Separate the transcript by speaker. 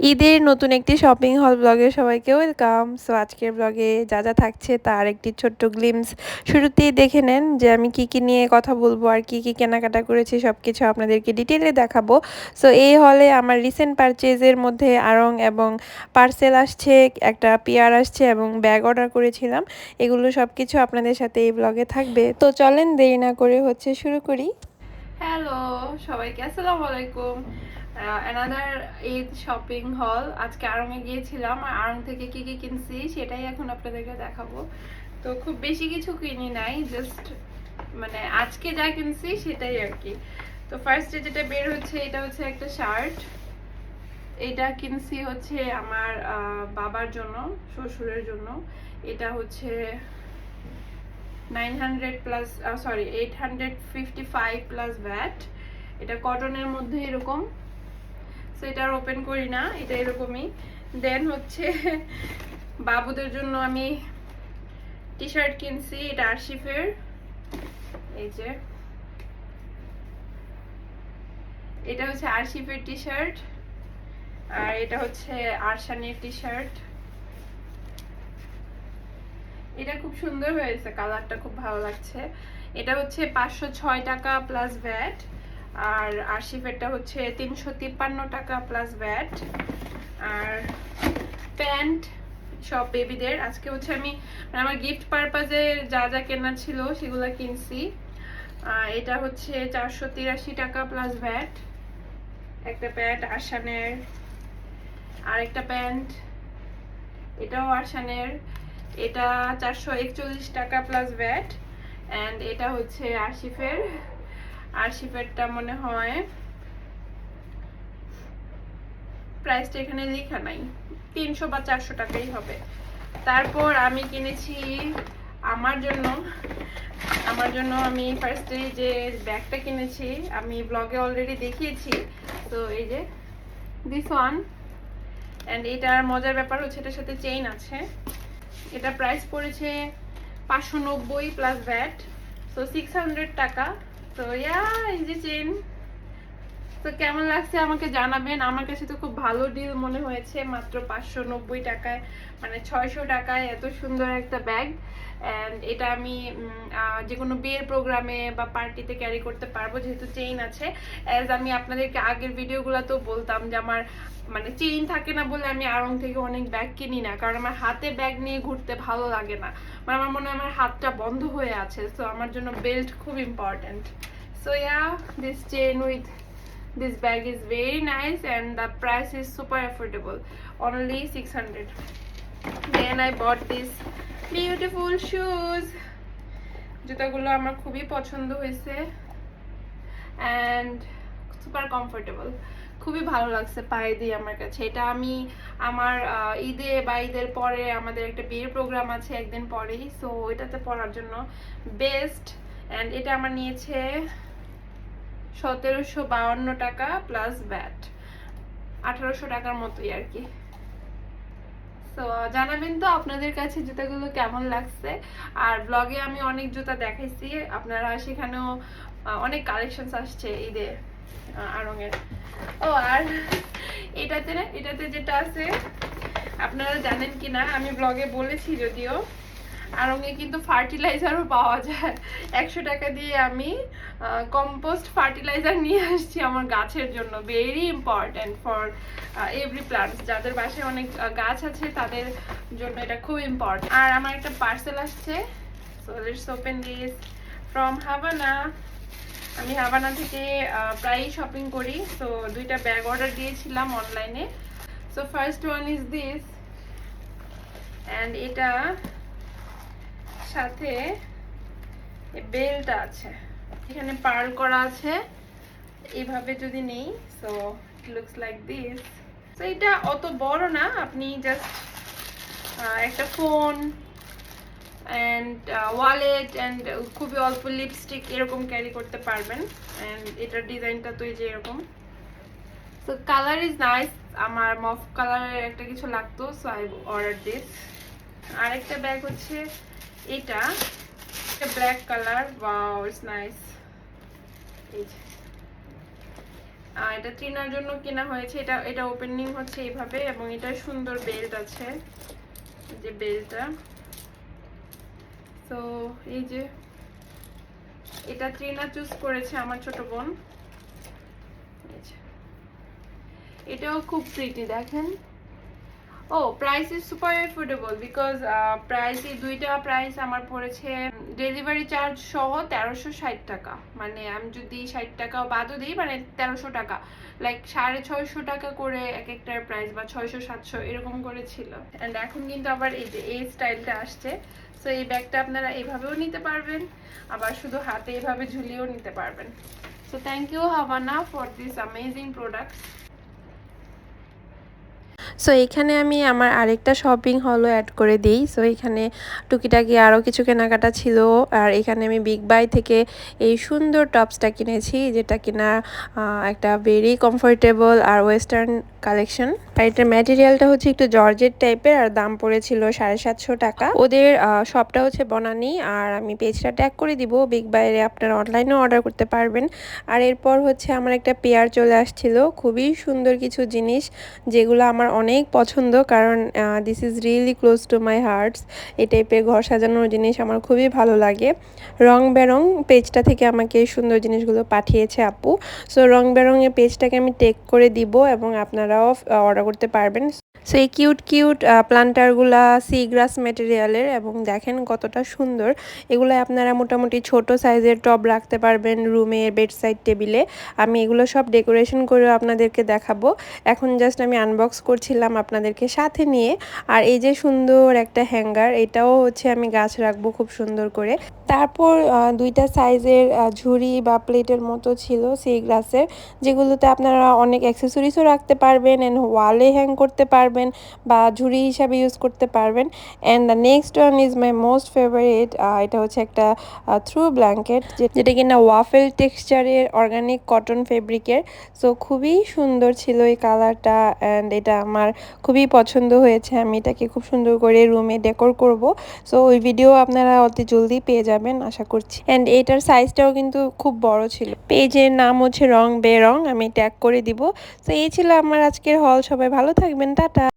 Speaker 1: ঈদের নতুন একটি শপিং হল ব্লগে সবাইকে ওয়েলকাম। সো আজকের ব্লগে যা যা থাকছে তার একটি ছোট্ট গ্লিমস শুরুতেই দেখে নেন যে আমি কি নিয়ে কথা বলবো আর কি কেনাকাটা করেছি সব কিছু আপনাদেরকে ডিটেলে দেখাবো। সো এই হলে আমার রিসেন্ট পারচেজের মধ্যে আড়ং এবং পার্সেল আসছে, একটা পিয়ার আসছে এবং ব্যাগ অর্ডার করেছিলাম। এগুলো সব কিছু আপনাদের সাথে এই ব্লগে থাকবে। তো চলেন দেরি না করে শুরু করি। হ্যালো সবাইকে, আসসালামু আলাইকুম। অ্যানাদার ঈদ শপিং হল। আজকে আড়ংয়ে গিয়েছিলাম আর আড়ং থেকে কি কিনছি সেটাই এখন আপনাদেরকে দেখাবো। তো খুব বেশি কিছু কিনি নাই, জাস্ট মানে আজকে যা কিনছি সেটাই আর কি। তো ফার্স্টে যেটা বের হচ্ছে এটা হচ্ছে একটা শার্ট। এটা কিনছি হচ্ছে আমার বাবার জন্য, শ্বশুরের জন্য। এটা হচ্ছে 900 প্লাস, সরি 855 প্লাস ভ্যাট। এটা কটনের মধ্যে এরকম। সো এটা আর ওপেন করি না, এটা এরকমই। দেন হচ্ছে বাবুদের জন্য আমি টি শার্ট কিনছি, এটা আরশিফের। এই যে এটা হচ্ছে আরশিফের টি শার্ট, আর এটা হচ্ছে আরশানের টি শার্ট। এটা খুব সুন্দর হয়েছে, কালারটা খুব ভালো লাগছে। এটা হচ্ছে 506 টাকা প্লাস ভ্যাট, আর আরশিফেরটা হচ্ছে 353 টাকা প্লাস ভ্যাট। আর প্যান্ট সব বেবিদের। আজকে হচ্ছে আমি আমার গিফট পারপাজে যা যা কেনা ছিল সেগুলো কিনছি। এটা হচ্ছে 483 টাকা প্লাস ভ্যাট একটা প্যান্ট আরশানের। আরেকটা প্যান্ট, এটাও আরশানের। এটা 441 টাকা প্লাস ভ্যাট। অ্যান্ড এটা হচ্ছে আরশিফের। আরশিফেরটা মনে হয় প্রাইসটা এখানে লেখা নাই, 300 বা 400 টাকাই হবে। তারপর আমি কিনেছি আমার জন্য আমি ফার্স্টে যে ব্যাগটা কিনেছি আমি ব্লগে অলরেডি দেখিয়েছি। তো এই যে দিস ওয়ান। অ্যান্ড এটার মজার ব্যাপার হচ্ছে এটার সাথে চেইন আছে। এটা প্রাইস পড়েছে 590 প্লাস ভ্যাট, তো 600 টাকা। তো এই যে চেইন। তো কেমন লাগছে আমাকে জানাবেন। আমার কাছে তো খুব ভালো ডিল মনে হয়েছে, মাত্র 590 টাকায়, মানে 600 টাকায় এত সুন্দর একটা ব্যাগ। অ্যান্ড এটা আমি যে কোনো বিয়ের প্রোগ্রামে বা পার্টিতে ক্যারি করতে পারবো, যেহেতু চেইন আছে। অ্যাজ আমি আপনাদেরকে আগের ভিডিওগুলোতেও বলতাম যে আমার মানে চেইন থাকে না বলে আমি আড়ং থেকে অনেক ব্যাগ কিনি না, কারণ আমার হাতে ব্যাগ নিয়ে ঘুরতে ভালো লাগে না। মানে আমার মনে হয় আমার হাতটা বন্ধ হয়ে আছে, সো আমার জন্য বেল্ট খুব important. So this chain with this bag is very nice and the price is super affordable, only 600. Then I bought this beautiful shoes. জুতাগুলো আমার খুবই পছন্দ হয়েছে and super comfortable, খুবই ভালো লাগছে পায়ে দিয়ে আমার কাছে। এটা আমি আমার ঈদে বা ঈদের পরে আমাদের একটা বিয়ের প্রোগ্রাম আছে একদিন পরেই, সো এটাতে পরার জন্য বেস্ট। অ্যান্ড এটা আমার নিয়েছে 1752 টাকা প্লাস ভ্যাট, 1800 টাকার মতোই আর কি। তো জানাবেন তো আপনাদের কাছে জুতাগুলো কেমন লাগছে। আর ব্লগে আমি অনেক জুতা দেখাইছি, আপনারা সেখানেও অনেক কালেকশনস আসছে ঈদে আড়ংয়ের। ও আর এটাতে যেটা আছে আপনারা জানেন কিনা, আমি ব্লগে বলেছি যদিও, আড়ংয়ে কিন্তু ফার্টিলাইজারও পাওয়া যায়। 100 টাকা দিয়ে আমি কম্পোস্ট ফার্টিলাইজার নিয়ে আসছি আমার গাছের জন্য। Very important for every plants, যাদের বাসায় অনেক গাছ আছে তাদের জন্য এটা খুব ইম্পর্টেন্ট। আর আমার একটা পার্সেল আসছে, so let's open this from Havana. আমি হাভানা থেকে প্রায়ই শপিং করি, তো দুইটা ব্যাগ অর্ডার দিয়েছিলাম অনলাইনে। So first one is this, and এটা সাথে বেল্ট আছে, এখানে পার্ল করা আছে এইভাবে যদি নেই। So it looks like this. তো এটা অত বড় না, আপনি জাস্ট একটা ফোন অ্যান্ড ওয়ালেট অ্যান্ড খুবই অল্প লিপস্টিক এরকম ক্যারি করতে পারবেন। অ্যান্ড এটার ডিজাইনটা তো এই যে এরকম। সো কালার ইজ নাইস, আমার মফ কালারের একটা কিছু লাগতো, সো আই অর্ডার দিস। আরেকটা ব্যাগ হচ্ছে এটা black colour, wow it's nice. এই যে এটা ট্রিনার জন্য কেনা হয়েছে। এটা ওপেনিং হচ্ছে এইভাবে, এবং এটা সুন্দর বেল্ট আছে, যে বেল্টটা। তো এই যে এটা ট্রিনা চুজ করেছে আমার ছোট বোন। এটাও খুব প্রিটি, দেখেন। ও price is super affordable because দুইটা প্রাইস আমার পড়েছে ডেলিভারি চার্জ সহ 1360 টাকা। মানে আমি যদি 60 টাকা বাদও দিই, মানে 1300 টাকা, লাইক 650 টাকা করে এক একটার প্রাইস, বা 600-700 এরকম করে ছিল। অ্যান্ড এখন কিন্তু আবার এই যে এই স্টাইলটা আসছে। সো এই ব্যাগটা আপনারা এভাবেও নিতে পারবেন, আবার শুধু হাতে এভাবে ঝুলিয়েও নিতে পারবেন। So thank you Havana for this amazing products. So এখানে আমি আমার আরেকটা শপিং হলও অ্যাড করে দিই। সো এখানে টুকিটাকি আরও কিছু কেনাকাটা ছিল। আর এখানে আমি বিগ বাই থেকে এই সুন্দর টপসটা কিনেছি, যেটা কিনা একটা ভেরি কমফোর্টেবল আর ওয়েস্টার্ন কালেকশন। আর এটার ম্যাটেরিয়ালটা হচ্ছে একটু জর্জেট টাইপের, আর দাম পড়েছিল 750 টাকা। ওদের শপটা হচ্ছে বনানী, আর আমি পেজটা ট্যাগ করে দিব। বিগ বাইরে আপনারা অনলাইনেও অর্ডার করতে পারবেন। আর এরপর হচ্ছে আমার একটা পেয়ার চলে আসছিল, খুবই সুন্দর কিছু জিনিস যেগুলো আমার অনেক পছন্দ, কারণ this is really close to my hearts. এই টাইপের ঘর সাজানোর জিনিস আমার খুবই ভালো লাগে। রং বেরং পেজটা থেকে আমাকে এই সুন্দর জিনিসগুলো পাঠিয়েছে আপু। সো রং বেরঙের পেজটাকে আমি টেক করে দিব, এবং আপনারাও অর্ডার করতে পারবেন। সো এই কিউট কিউট প্লান্টারগুলা সি গ্রাস ম্যাটেরিয়ালের, এবং দেখেন কতটা সুন্দর। এগুলো আপনারা মোটামুটি ছোট সাইজের টব রাখতে পারবেন রুমের বেডসাইড টেবিলে। আমি এগুলো সব ডেকোরেশন করেও আপনাদেরকে দেখাবো। এখন জাস্ট আমি আনবক্স করছিলাম আপনাদেরকে সাথে নিয়ে। আর এই যে সুন্দর একটা হ্যাঙ্গার, এটাও হচ্ছে আমি গাছ রাখবো খুব সুন্দর করে। তারপর দুইটা সাইজের ঝুড়ি বা প্লেটের মতো ছিল সি গ্লাসের, যেগুলোতে আপনারা অনেক অ্যাক্সেসরিজও রাখতে পারবেন, অ্যান্ড ওয়ালে হ্যাং করতে পারবেন, বা ঝুড়ি হিসাবে ইউজ করতে পারবেন। And the next one is my most favourite. এটা হচ্ছে একটা থ্রু ব্ল্যাঙ্কেট, যেটা কিনা ওয়াফেল টেক্সচারের অর্গানিক কটন ফেব্রিকের। সো খুবই সুন্দর ছিল এই কালারটা, অ্যান্ড এটা আমার খুবই পছন্দ হয়েছে। আমি এটাকে খুব সুন্দর করে রুমে ডেকোর করব। সো ওই ভিডিও আপনারা অতি জলদি পেয়ে যাবেন আশা করছি। অ্যান্ড এটার সাইজটাও কিন্তু খুব বড় ছিল। পেজের নাম হচ্ছে রং বেরং, আমি ট্যাগ করে দিব। তো এই ছিল আমার আজকের হল। সবাই ভালো থাকবেন, টাটা।